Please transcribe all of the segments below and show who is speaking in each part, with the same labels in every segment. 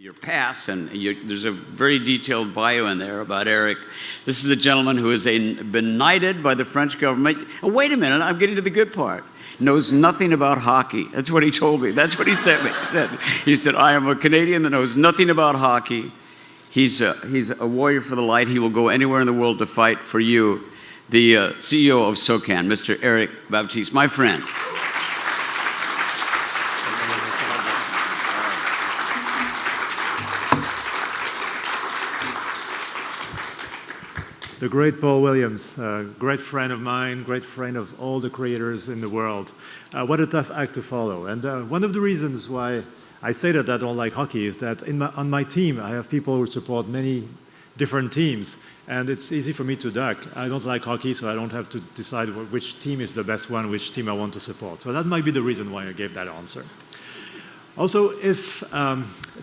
Speaker 1: Your past, and there's a very detailed bio in there about Eric. This is a gentleman who has been knighted by the French government. Oh, wait a minute, I'm getting to the good part. Knows nothing about hockey. That's what he told me. That's what he said. He said, I am a Canadian that knows nothing about hockey. He's a warrior for the light. He will go anywhere in the world to fight for you. The CEO of SOCAN, Mr. Eric Baptiste, my friend.
Speaker 2: The great Paul Williams, great friend of mine, great friend of all the creators in the world. What a tough act to follow. And one of the reasons why I say that I don't like hockey is that on my team, I have people who support many different teams. And it's easy for me to duck. I don't like hockey, so I don't have to decide which team is the best one, which team I want to support. So that might be the reason why I gave that answer. Also, if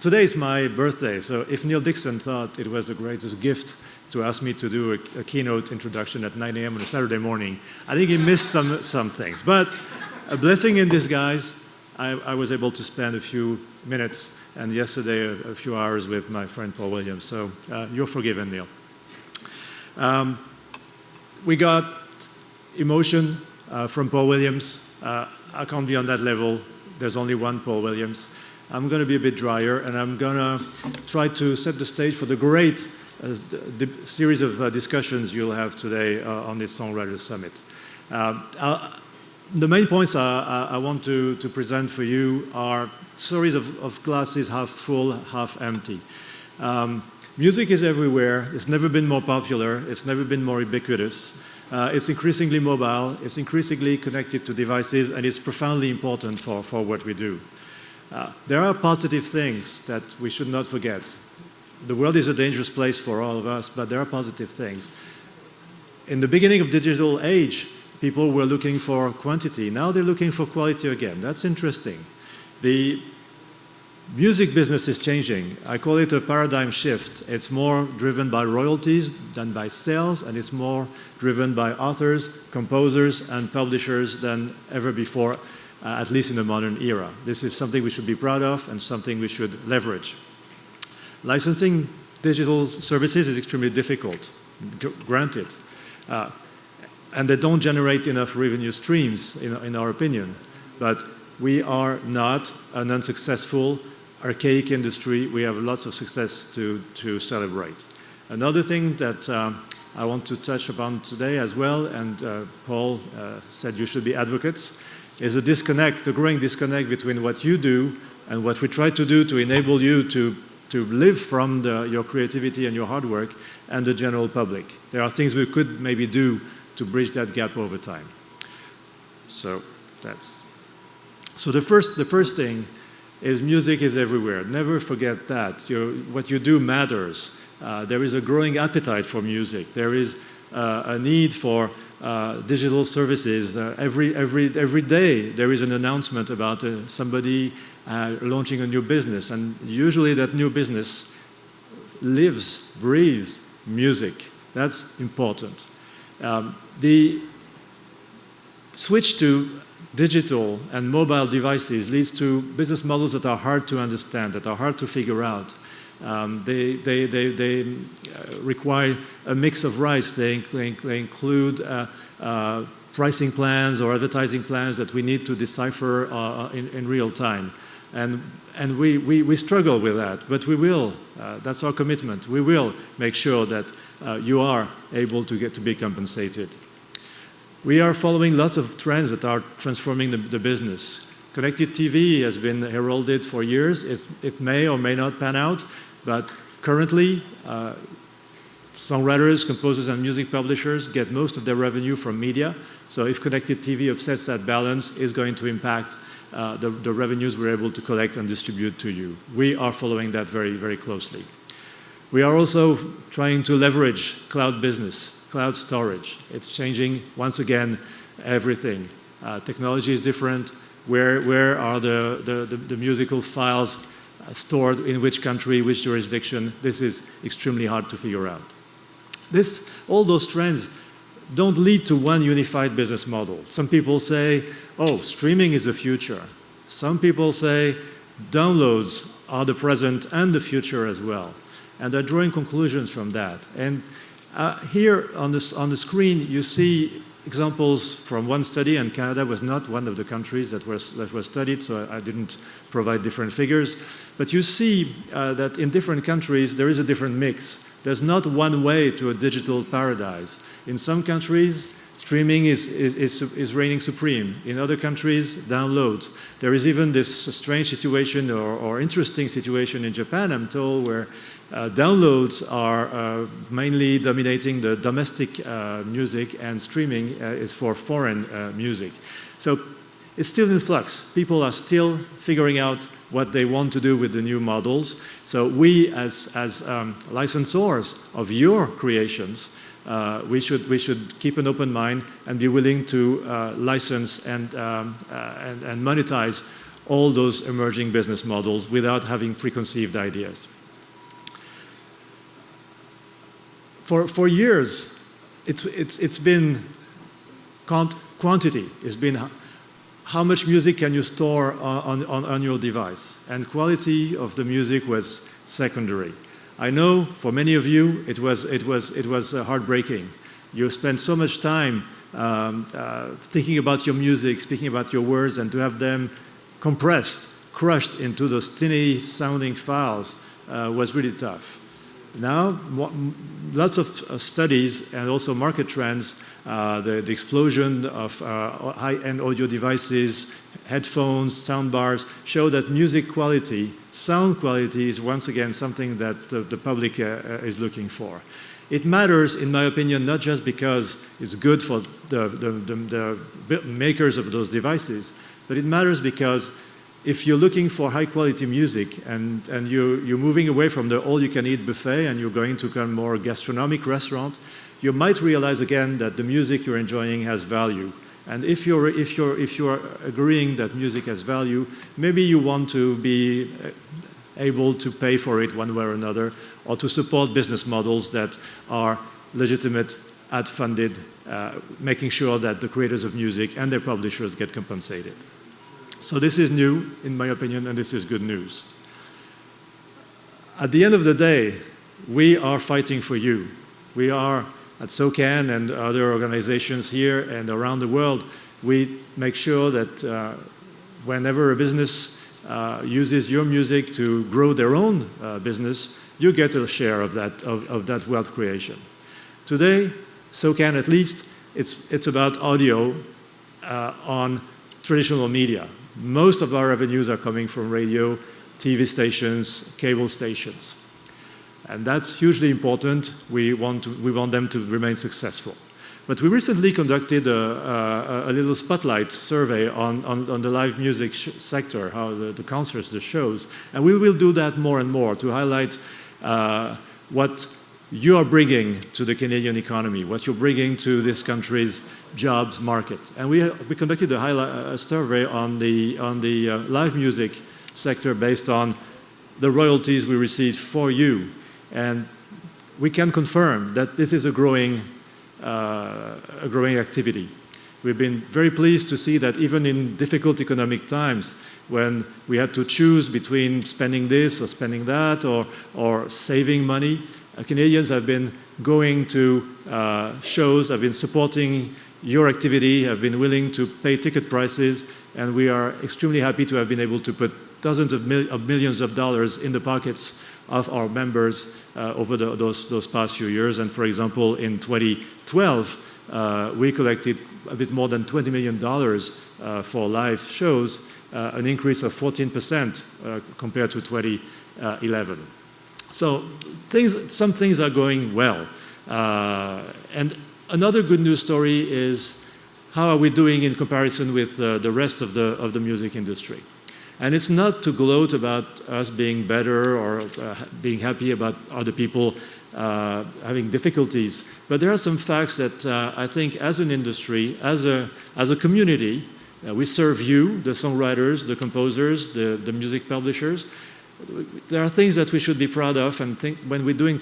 Speaker 2: today is my birthday, so if Neil Dixon thought it was the greatest gift to ask me to do a keynote introduction at 9 a.m. on a Saturday morning, I think he missed some things. But a blessing in disguise, I was able to spend a few minutes, and yesterday a few hours with my friend Paul Williams. So you're forgiven, Neil. We got emotion from Paul Williams. I can't be on that level. There's only one Paul Williams. I'm going to be a bit drier, and I'm going to try to set the stage for the great series of discussions you'll have today on this Songwriters Summit. The main points I want to present for you are stories of glasses half full, half empty. Music is everywhere. It's never been more popular. It's never been more ubiquitous. It's increasingly mobile. It's increasingly connected to devices, and it's profoundly important for what we do. There are positive things that we should not forget. The world is a dangerous place for all of us, but there are positive things. In the beginning of digital age, people were looking for quantity. Now they're looking for quality again. That's interesting. The music business is changing. I call it a paradigm shift. It's more driven by royalties than by sales, and it's more driven by authors, composers, and publishers than ever before, at least in the modern era. This is something we should be proud of and something we should leverage. Licensing digital services is extremely difficult, granted. And they don't generate enough revenue streams, in our opinion. But we are not an unsuccessful, archaic industry. We have lots of success to celebrate. Another thing that I want to touch upon today as well, and Paul said you should be advocates, is a disconnect, a growing disconnect between what you do and what we try to do to enable you to live from your creativity and your hard work and the general public. There are things we could maybe do to bridge that gap over time. So the first thing is music is everywhere. Never forget that. What you do matters. There is a growing appetite for music. There is a need for digital services. Every day there is an announcement about somebody launching a new business, and usually that new business lives, breathes music. That's important. The switch to digital and mobile devices leads to business models that are hard to understand, that are hard to figure out. They require a mix of rights. They include pricing plans or advertising plans that we need to decipher in real time. And we struggle with that, but we will. That's our commitment. We will make sure that you are able to be compensated. We are following lots of trends that are transforming the business. Connected TV has been heralded for years. It may or may not pan out, but currently, songwriters, composers, and music publishers get most of their revenue from media. So if connected TV upsets that balance, it's going to impact the revenues we're able to collect and distribute to you. We are following that very, very closely. We are also trying to leverage cloud business, cloud storage. It's changing, once again, everything. Technology is different. Where are the musical files stored, in which country, which jurisdiction? This is extremely hard to figure out. All those trends don't lead to one unified business model. Some people say, oh, streaming is the future. Some people say downloads are the present and the future as well. And they're drawing conclusions from that. And here on the screen, you see examples from one study, and Canada was not one of the countries that was studied, so I didn't provide different figures. But you see that in different countries, there is a different mix. There's not one way to a digital paradise. In some countries, streaming is reigning supreme. In other countries, downloads. There is even this strange situation or interesting situation in Japan, I'm told, where downloads are mainly dominating the domestic music, and streaming is for foreign music. So it's still in flux. People are still figuring out what they want to do with the new models. So we, as licensors of your creations, we should keep an open mind and be willing to license and monetize all those emerging business models without having preconceived ideas. For years, it's been quantity. It's been how much music can you store on your device, and quality of the music was secondary. I know for many of you it was heartbreaking. You spend so much time thinking about your music, speaking about your words, and to have them compressed, crushed into those tiny sounding files was really tough. Now, lots of studies and also market trends, the explosion of high-end audio devices, headphones, soundbars, show that music quality, sound quality is once again something that the public is looking for. It matters, in my opinion, not just because it's good for the makers of those devices, but it matters because if you're looking for high-quality music and you're moving away from the all-you-can-eat buffet and you're going to a more gastronomic restaurant, you might realize again that the music you're enjoying has value. And if you're agreeing that music has value, maybe you want to be able to pay for it one way or another, or to support business models that are legitimate, ad-funded, making sure that the creators of music and their publishers get compensated. So this is new, in my opinion, and this is good news. At the end of the day, we are fighting for you. We are at SOCAN and other organizations here and around the world. We make sure that whenever a business uses your music to grow their own business, you get a share of that wealth creation. Today, SOCAN at least, it's about audio on traditional media. Most of our revenues are coming from radio, TV stations, cable stations. And that's hugely important. We want them to remain successful. But we recently conducted a little spotlight survey on the live music sector, how the concerts, the shows. And we will do that more and more to highlight what you are bringing to the Canadian economy, what you're bringing to this country's jobs market. And we conducted a survey on the live music sector based on the royalties we receive for you. And we can confirm that this is a growing activity. We've been very pleased to see that even in difficult economic times, when we had to choose between spending this or spending that or saving money, Canadians have been going to shows, have been supporting your activity, have been willing to pay ticket prices, and we are extremely happy to have been able to put dozens of millions of dollars in the pockets of our members over those past few years. And for example, in 2012, we collected a bit more than $20 million for live shows, an increase of 14% compared to 2011. So some things are going well. And another good news story is how are we doing in comparison with the rest of the music industry. And it's not to gloat about us being better or being happy about other people having difficulties, but there are some facts that I think as an industry, as a community, we serve you, the songwriters, the composers, the music publishers. There are things that we should be proud of, and think when we're doing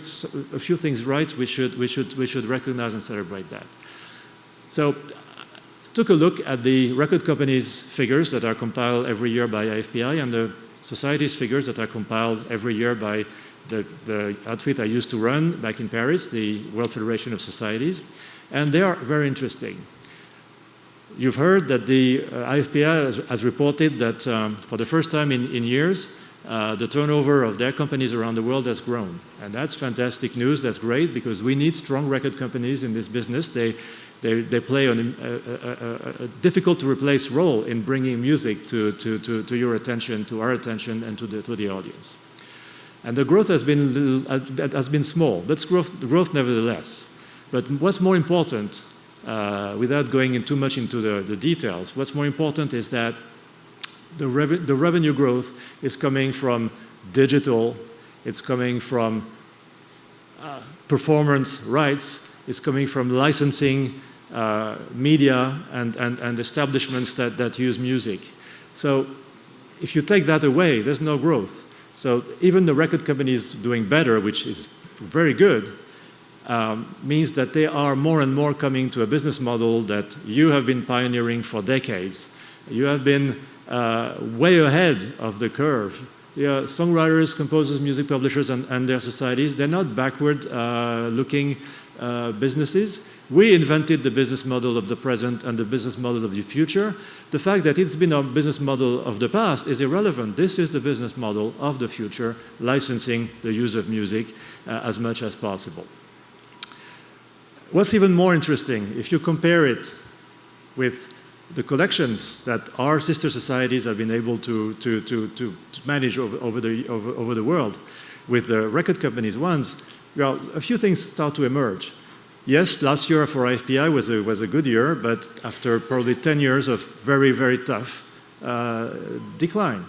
Speaker 2: a few things right, we should recognize and celebrate that. So, took a look at the record companies' figures that are compiled every year by AFPI, and the societies figures that are compiled every year by the outfit I used to run back in Paris, the World Federation of Societies, and they are very interesting. You've heard that the IFPI has reported that for the first time in years, the turnover of their companies around the world has grown. And that's fantastic news, that's great, because we need strong record companies in this business. They play a difficult to replace role in bringing music to your attention, to our attention, and to the audience. And the growth has been small, but growth nevertheless. But what's more important, without going too much into the details, what's more important is that the revenue growth is coming from digital, it's coming from performance rights, it's coming from licensing media and establishments that use music. So if you take that away, there's no growth. So even the record companies doing better, which is very good, means that they are more and more coming to a business model that you have been pioneering for decades. You have been way ahead of the curve. Yeah, songwriters, composers, music publishers, and their societies, they're not backward-looking businesses. We invented the business model of the present and the business model of the future. The fact that it's been a business model of the past is irrelevant. This is the business model of the future, licensing the use of music as much as possible. What's even more interesting, if you compare it with the collections that our sister societies have been able to manage over the world, with the record companies' ones, well, a few things start to emerge. Yes, last year for IFPI was a good year, but after probably 10 years of very, very tough decline.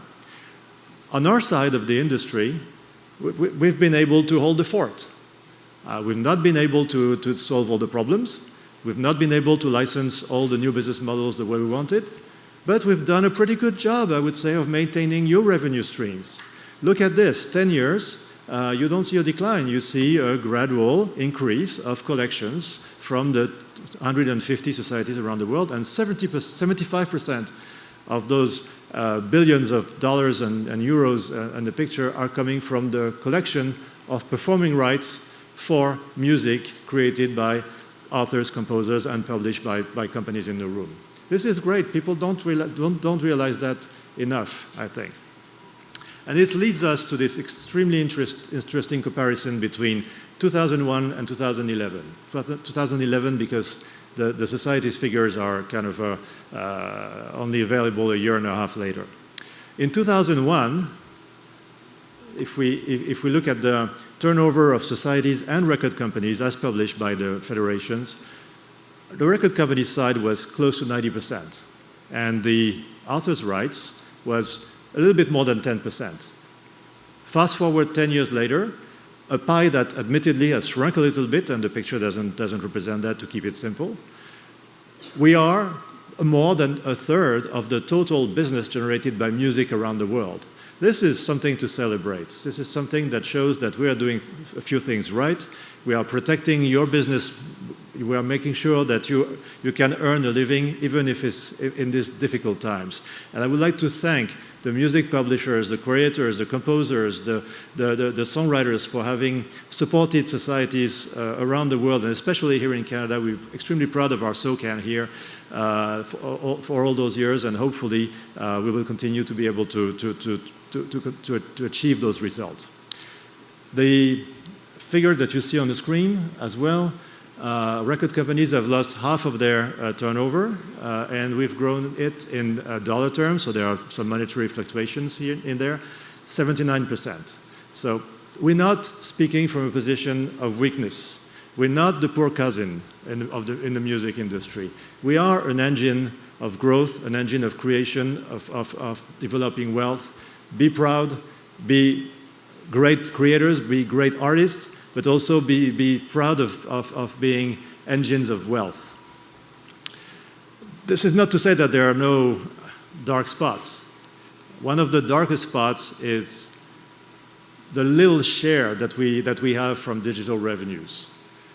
Speaker 2: On our side of the industry, we've been able to hold the fort. We've not been able to solve all the problems. We've not been able to license all the new business models the way we wanted, but we've done a pretty good job, I would say, of maintaining your revenue streams. Look at this, 10 years, you don't see a decline. You see a gradual increase of collections from the 150 societies around the world, and 75% of those billions of dollars and euros in the picture are coming from the collection of performing rights for music created by authors, composers, and published by companies in the room. This is great. People don't realize that enough, I think. And it leads us to this extremely interesting comparison between 2001 and 2011. 2011 because the society's figures are kind of only available a year and a half later. In 2001, if we look at the turnover of societies and record companies as published by the federations, the record company side was close to 90%, and the author's rights was a little bit more than 10%. Fast forward 10 years later, a pie that admittedly has shrunk a little bit, and the picture doesn't represent that, to keep it simple. We are more than a third of the total business generated by music around the world. This is something to celebrate. This is something that shows that we are doing a few things right. We are protecting your business. We are making sure that you can earn a living even if it's in these difficult times. And I would like to thank the music publishers, the creators, the composers, the songwriters for having supported societies around the world, and especially here in Canada. We're extremely proud of our SOCAN here for all those years, and hopefully we will continue to be able to achieve those results. The figure that you see on the screen as well, record companies have lost half of their turnover, and we've grown it in dollar terms, so there are some monetary fluctuations here in there, 79%. So we're not speaking from a position of weakness. We're not the poor cousin in the music industry. We are an engine of growth, an engine of creation, of developing wealth. Be proud, be great creators, be great artists, but also be proud of being engines of wealth. This is not to say that there are no dark spots. One of the darkest spots is the little share that we have from digital revenues.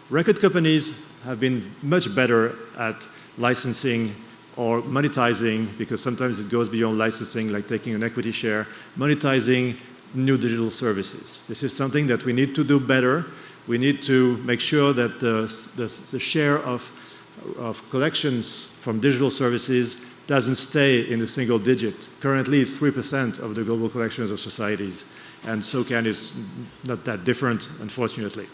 Speaker 2: Record companies have been much better at licensing or monetizing, because sometimes it goes beyond licensing, like taking an equity share, monetizing new digital services. This is something that we need to do better. We need to make sure that the share of collections from digital services doesn't stay in a single digit. Currently, it's 3% of the global collections of societies, and SOCAN is not that different, unfortunately.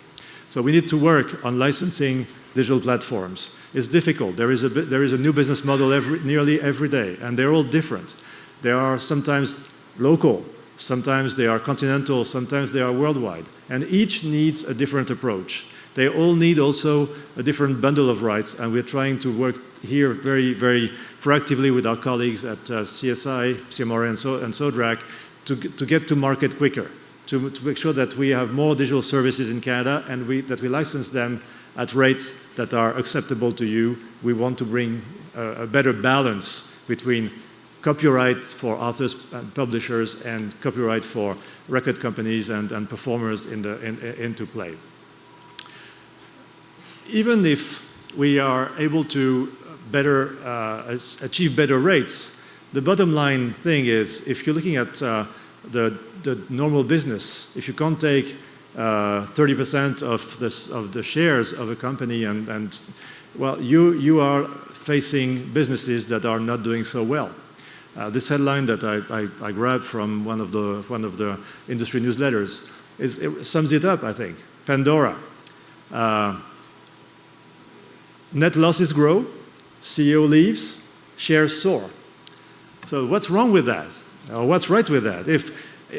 Speaker 2: So we need to work on licensing digital platforms. It's difficult. There is a new business model nearly every day, and they're all different. They are sometimes local, sometimes they are continental, sometimes they are worldwide, and each needs a different approach. They all need also a different bundle of rights, and we're trying to work here very, very proactively with our colleagues at CSI, CMRA, and SODRAC to get to market quicker, to make sure that we have more digital services in Canada and that we license them at rates that are acceptable to you. We want to bring a better balance between copyright for authors and publishers and copyright for record companies and performers into play. Even if we are able to achieve better rates, the bottom line thing is, if you're looking at the normal business, if you can't take 30% of the shares of a company, and well, you are facing businesses that are not doing so well. This headline that I grabbed from one of the industry newsletters it sums it up, I think. Pandora. Net losses grow, CEO leaves, shares soar. So what's wrong with that? Or what's right with that? If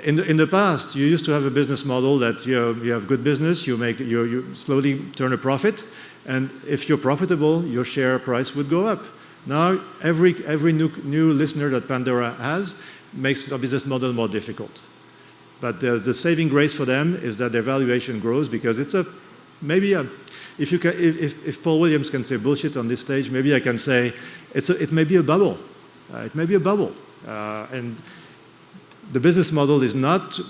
Speaker 2: in the past you used to have a business model that you have good business, you slowly turn a profit, and if you're profitable, your share price would go up. Now every new listener that Pandora has makes our business model more difficult. But the saving grace for them is that their valuation grows, because it's if Paul Williams can say bullshit on this stage, maybe I can say it may be a bubble. It may be a bubble. And the business model is not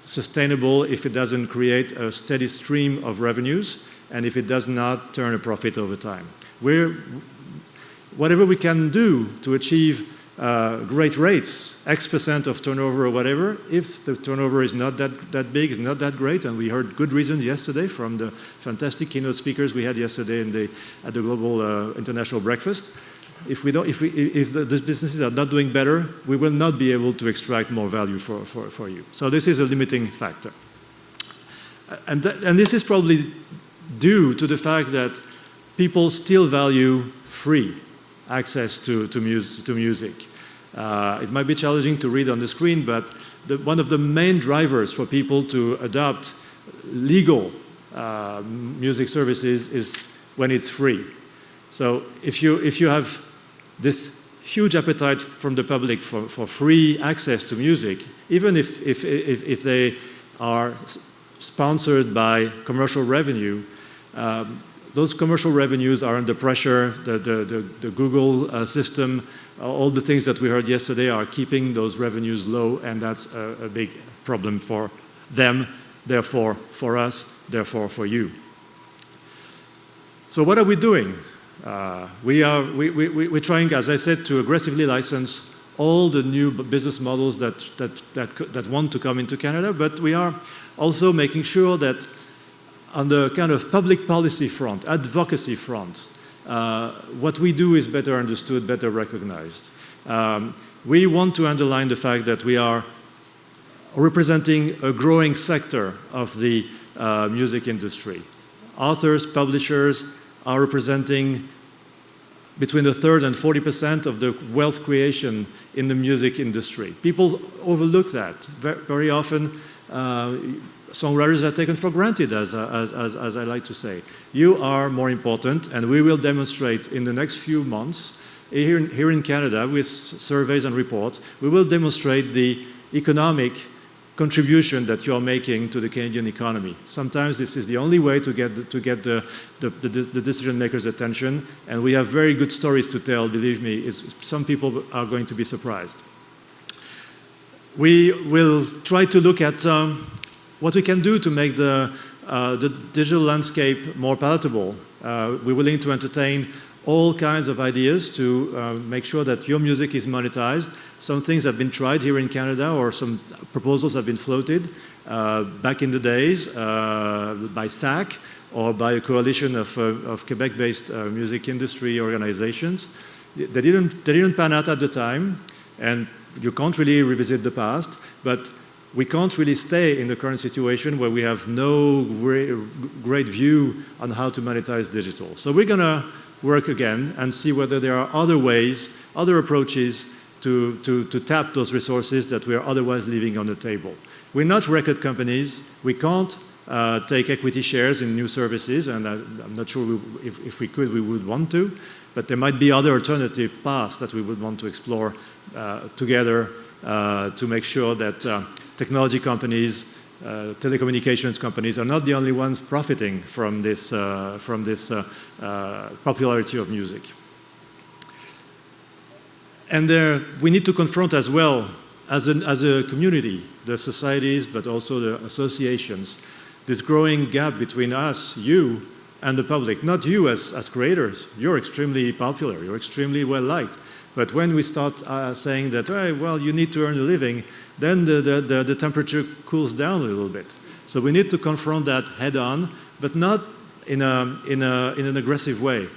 Speaker 2: sustainable if it doesn't create a steady stream of revenues and if it does not turn a profit over time. Whatever we can do to achieve great rates, X% of turnover or whatever, if the turnover is not that big, is not that great, and we heard good reasons yesterday from the fantastic keynote speakers we had yesterday at the Global International Breakfast. If the businesses are not doing better, we will not be able to extract more value for you. So this is a limiting factor. And this is probably due to the fact that people still value free access to music. It might be challenging to read on the screen, but one of the main drivers for people to adopt legal music services is when it's free. So if you have this huge appetite from the public for free access to music, even if they are sponsored by commercial revenue, those commercial revenues are under pressure. The Google system, all the things that we heard yesterday are keeping those revenues low, and that's a big problem for them, therefore for us, therefore for you. So what are we doing? We're trying, as I said, to aggressively license all the new business models that want to come into Canada, but we are also making sure that on the kind of public policy front, advocacy front, what we do is better understood, better recognized. We want to underline the fact that we are representing a growing sector of the music industry. Authors, publishers are representing between a third and 40% of the wealth creation in the music industry. People overlook that. Very often, songwriters are taken for granted, as I like to say. You are more important, and we will demonstrate in the next few months, here in Canada, with surveys and reports, we will demonstrate the economic contribution that you're making to the Canadian economy. Sometimes this is the only way to get the decision makers' attention, and we have very good stories to tell, believe me. Some people are going to be surprised. We will try to look at what we can do to make the digital landscape more palatable. We're willing to entertain all kinds of ideas to make sure that your music is monetized. Some things have been tried here in Canada, or some proposals have been floated back in the days by SAC or by a coalition of Quebec-based music industry organizations. They didn't pan out at the time, and you can't really revisit the past, but we can't really stay in the current situation where we have no great view on how to monetize digital. So we're going to work again and see whether there are other ways, other approaches to tap those resources that we are otherwise leaving on the table. We're not record companies. We can't take equity shares in new services, and I'm not sure if we could, we would want to, but there might be other alternative paths that we would want to explore together to make sure that technology companies, telecommunications companies are not the only ones profiting from this popularity of music. And we need to confront as well, as a community, the societies, but also the associations, this growing gap between us, you, and the public. Not you as creators. You're extremely popular. You're extremely well-liked. But when we start saying that, hey, well, you need to earn a living, then the temperature cools down a little bit. So we need to confront that head-on, but not in an aggressive way.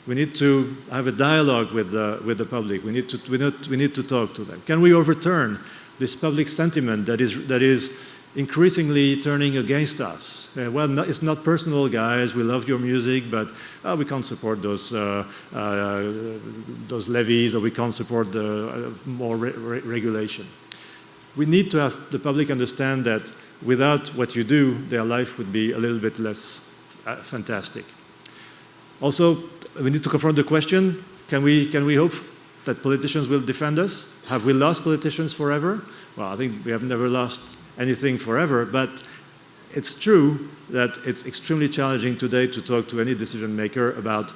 Speaker 2: We need to have a dialogue with the public. We need to talk to them. Can we overturn this public sentiment that is increasingly turning against us? Well, no, it's not personal, guys. We love your music, but we can't support those levies, or we can't support the more regulation. We need to have the public understand that without what you do, their life would be a little bit less fantastic. Also, we need to confront the question, can we hope that politicians will defend us? Have we lost politicians forever? Well, I think we have never lost anything forever, but it's true that it's extremely challenging today to talk to any decision maker about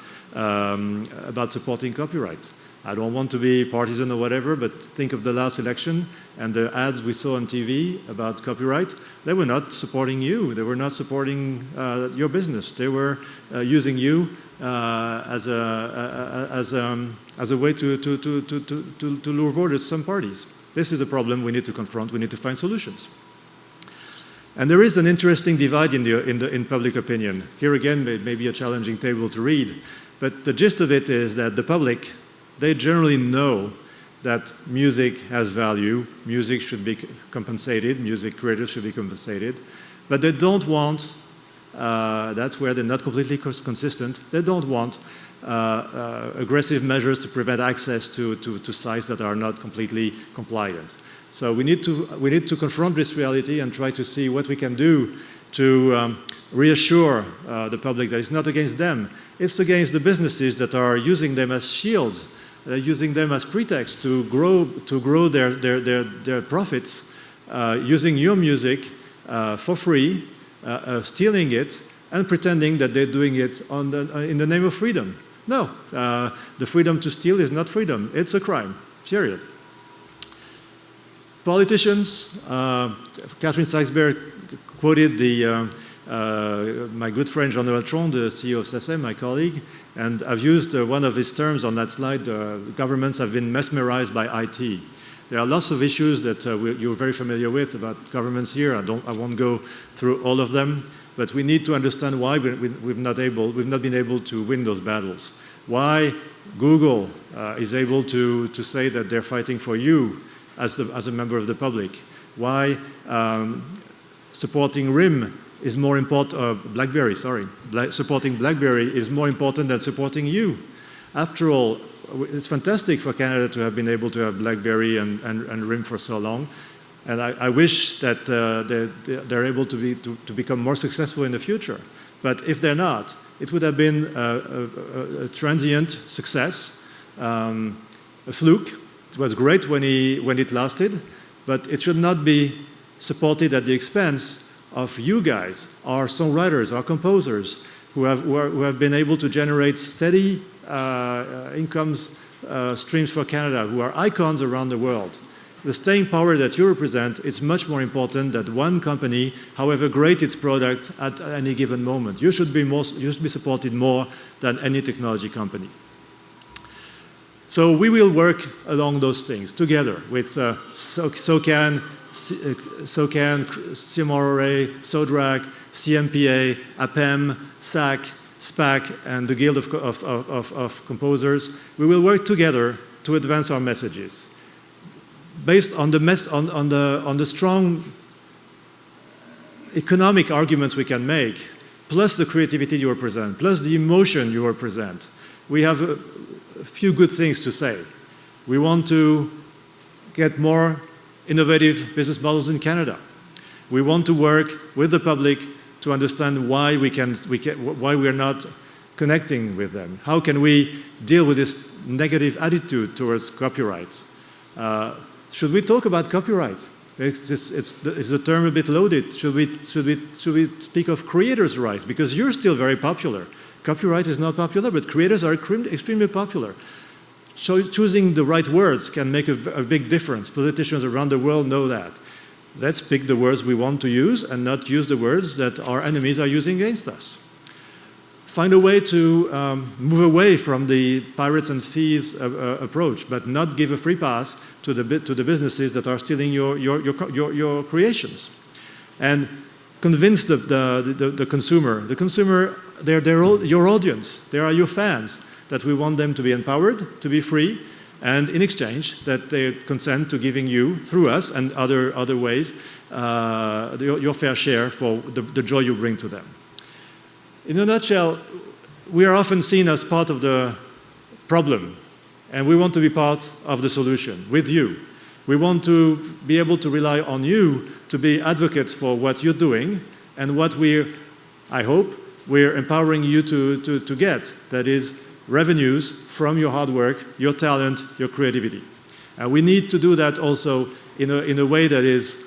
Speaker 2: supporting copyright. I don't want to be partisan or whatever, but think of the last election and the ads we saw on TV about copyright. They were not supporting you. They were not supporting your business. They were using you as a way to lure voters to some parties. This is a problem we need to confront. We need to find solutions. And there is an interesting divide in public opinion. Here again, it may be a challenging table to read, but the gist of it is that the public, they generally know that music has value, music should be compensated, music creators should be compensated, but they don't want, that's where they're not completely consistent, they don't want aggressive measures to prevent access to sites that are not completely compliant. So we need to confront this reality and try to see what we can do to reassure the public that it's not against them. It's against the businesses that are using them as shields, using them as pretext to grow their profits, using your music for free, stealing it, and pretending that they're doing it in the name of freedom. No, the freedom to steal is not freedom. It's a crime, period. Politicians, Catherine Sykes-Bear quoted my good friend Jean-Noël Tron, the CEO of SACEM, my colleague, and I've used one of his terms on that slide. Governments have been mesmerized by IT. There are lots of issues that you're very familiar with about governments here. I won't go through all of them, but we need to understand why we've not been able to win those battles. Why Google is able to say that they're fighting for you as a member of the public. Why supporting RIM is more important, BlackBerry, sorry. Supporting BlackBerry is more important than supporting you. After all, it's fantastic for Canada to have been able to have BlackBerry and RIM for so long. And I wish that they're able to become more successful in the future. But if they're not, it would have been a transient success, a fluke. It was great when it lasted, but it should not be supported at the expense of you guys, our songwriters, our composers, who have been able to generate steady incomes streams for Canada, who are icons around the world. The staying power that you represent is much more important than one company, however great its product at any given moment. You should be supported more than any technology company. So we will work along those things together with SOCAN, CMRRA, SODRAC, CMPA, APEM, SAC, SPAC, and the Guild of Composers. We will work together to advance our messages. Based on the strong economic arguments we can make, plus the creativity you represent, plus the emotion you represent, we have a few good things to say. We want to get more innovative business models in Canada. We want to work with the public to understand why why we are not connecting with them. How can we deal with this negative attitude towards copyright? Should we talk about copyright? Is the term a bit loaded? Should we speak of creators' rights? Because you're still very popular. Copyright is not popular, but creators are extremely popular. So choosing the right words can make a big difference. Politicians around the world know that. Let's pick the words we want to use and not use the words that our enemies are using against us. Find a way to move away from the pirates and thieves approach, but not give a free pass to the businesses that are stealing your creations. And convince the consumer. The consumer, they're your audience. They are your fans, that we want them to be empowered, to be free, and in exchange, that they consent to giving you, through us and other ways, your fair share for the joy you bring to them. In a nutshell, we are often seen as part of the problem, and we want to be part of the solution with you. We want to be able to rely on you to be advocates for what you're doing and what I hope, we're empowering you to get. That is, revenues from your hard work, your talent, your creativity. And we need to do that also in a way that is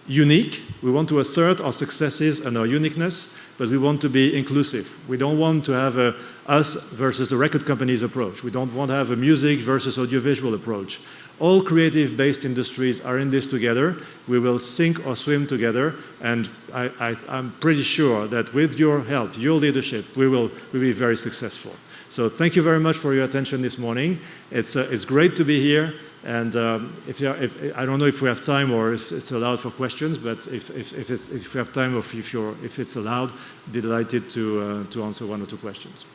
Speaker 2: unique. We want to assert our successes and our uniqueness, but we want to be inclusive. We don't want to have a us versus the record companies approach. We don't want to have a music versus audiovisual approach. All creative-based industries are in this together. We will sink or swim together, and I'm pretty sure that with your help, your leadership, we'll be very successful. So thank you very much for your attention this morning. It's great to be here, and I don't know if we have time or if it's allowed for questions, but if we have time or if it's allowed, I'd be delighted to answer one or two questions.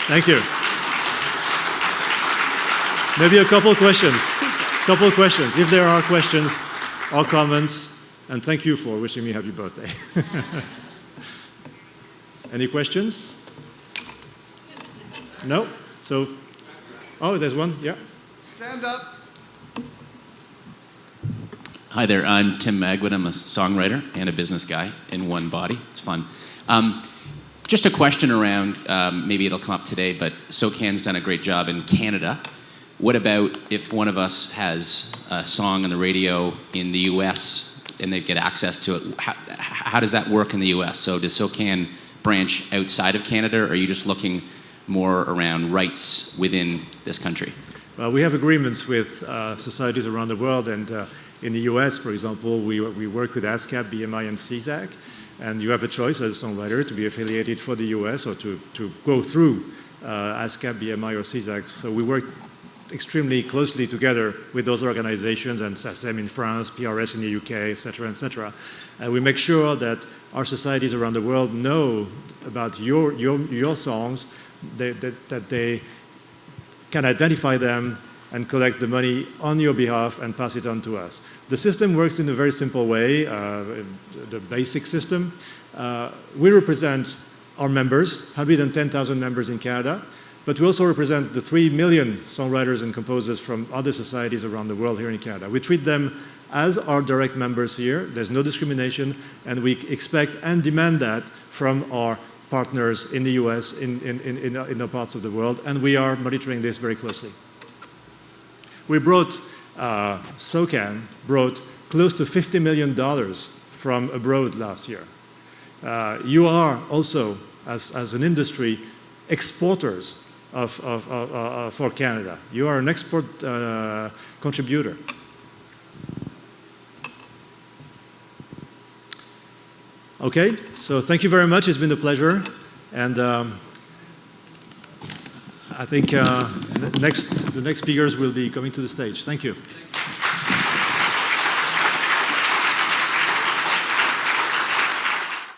Speaker 2: Thank you. Maybe a couple questions. If there are questions or comments, and thank you for wishing me happy birthday. Any questions? No? So, oh, there's one, yeah.
Speaker 3: Stand up.
Speaker 4: Hi there, I'm Tim Magwood. I'm a songwriter and a business guy in one body. It's fun. Just a question around, maybe it'll come up today, but SOCAN's done a great job in Canada. What about if one of us has a song on the radio in the US and they get access to it? How does that work in the US? So does SOCAN branch outside of Canada, or are you just looking more around rights within this country?
Speaker 2: Well, we have agreements with societies around the world, and in the US, for example, we work with ASCAP, BMI, and CSAC, and you have a choice as a songwriter to be affiliated for the US or to go through ASCAP, BMI, or CSAC. So we work extremely closely together with those organizations, and SACEM in France, PRS in the UK, et cetera, and we make sure that our societies around the world know about your songs, that they can identify them and collect the money on your behalf and pass it on to us. The system works in a very simple way, the basic system. We represent our members, 110,000 members in Canada, but we also represent the 3 million songwriters and composers from other societies around the world here in Canada. We treat them as our direct members here. There's no discrimination, and we expect and demand that from our partners in the US, in other parts of the world, and we are monitoring this very closely. We SOCAN brought close to $50 million from abroad last year. You are also, as an industry, exporters for Canada. You are an export contributor. Okay, so thank you very much. It's been a pleasure. And I think the next speakers will be coming to the stage. Thank you.